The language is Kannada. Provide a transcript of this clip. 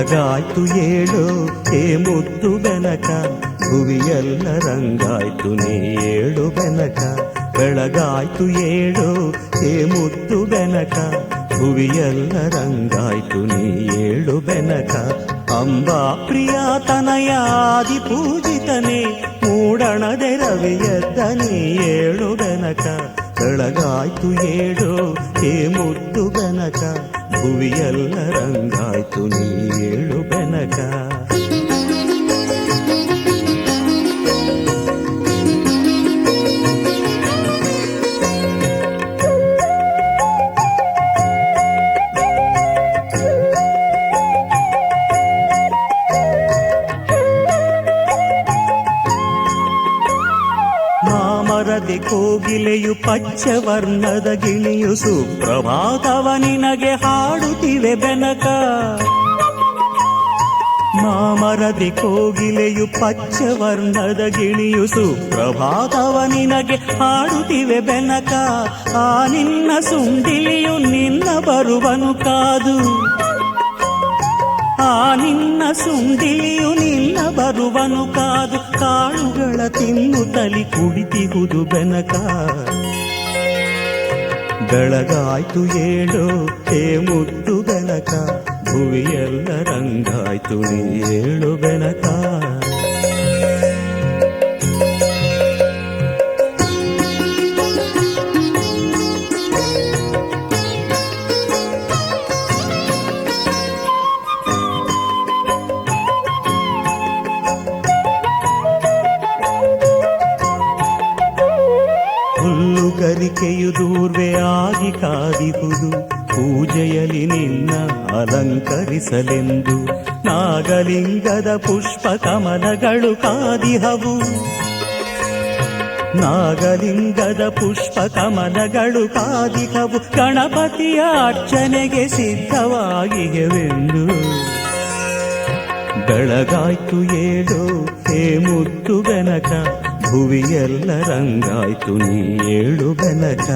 ಬೆಳಗಾಯ್ತು ಏಳು ಹೇ ಮುದ್ದು ಬೆನಕ, ಭುವಿಯೆಲ್ಲ ರಂಗಾಯ್ತು ನೀ ಏಳು ಬೆನಕ. ಬೆಳಗಾಯ್ತು ಏಳು ಹೇ ಮುದ್ದು ಬೆನಕ, ಭುವಿಯೆಲ್ಲ ರಂಗಾಯ್ತು ನೀ ಏಳು ಬೆನಕ. ಅಂಬಾ ಪ್ರಿಯ ತನಯಾದಿ ಪೂಜಿತನೇ, ಮೂಡಣದೆ ರವಿಯದ್ದ ನೀ ಏಳು ಬೆನಕ. ಬೆಳಗಾಯ್ತು ಏಳು ಹೇ ಮುದ್ದು ಬೆನಕ, ಭುವಿಯೆಲ್ಲ ರಂಗಾಯ್ತು ನೀ ಏಳು ಬೆನಕ. ಮಾಮರದೆ ಕೋಗಿಲೆಯು ಪಚ್ಚವರ್ಣದ ಗಿಣಿಯು ಸುಪ್ರಭಾತವ ನಿನಗೆ ಹಾಡುತ್ತಿವೆ ಬೆನಕ. ಮಾಮರದೆ ಕೋಗಿಲೆಯು ಪಚ್ಚವರ್ಣದ ಗಿಣಿಯು ಸುಪ್ರಭಾತವ ನಿನಗೆ ಹಾಡುತ್ತಿವೆ ಬೆನಕ. ಆ ನಿನ್ನ ಸುಂಡಿಲಿಯು ನಿನ್ನ ಬರುವನು ಕಾದು, ಆ ನಿನ್ನ ಸುಂಡಿಲಿಯು ನಿನ್ನ ಬರುವನು ಕಾದು. ಕಾಳುಗಳ ತಿನ್ನುತ್ತಲಿ ಕುಡಿತಿಗುದು ಬೆನಕ. ಬೆಳಗಾಯ್ತು ಏಳು ಹೇ ಮುದ್ದು ಬೆನಕ, ಭುವಿಯೆಲ್ಲ ರಂಗಾಯ್ತು ನೀ ಏಳು ಬೆನಕ. ಹುಲ್ಲುಗರಿಕೆಯು ದೂರ್ವೆಯಾಗಿ ಕಾದಿಹುದು, ಪೂಜೆಯಲ್ಲಿ ನಿನ್ನ ಅಲಂಕರಿಸಲೆಂದು. ನಾಗಲಿಂಗದ ಪುಷ್ಪ ಕಮಲಗಳು ಕಾದಿಹವು, ನಾಗಲಿಂಗದ ಪುಷ್ಪ ಕಮಲಗಳು ಕಾದಿಹವು. ಗಣಪತಿಯ ಅರ್ಚನೆಗೆ ಸಿದ್ಧವಾಗಿವೆಂದು. ಬೆಳಗಾಯ್ತು ಏಳು ಹೇ ಮುದ್ದು ಬೆನಕ, ಭುವಿಯೆಲ್ಲ ರಂಗಾಯ್ತು ನೀ ಏಳು ಬೆನಕ.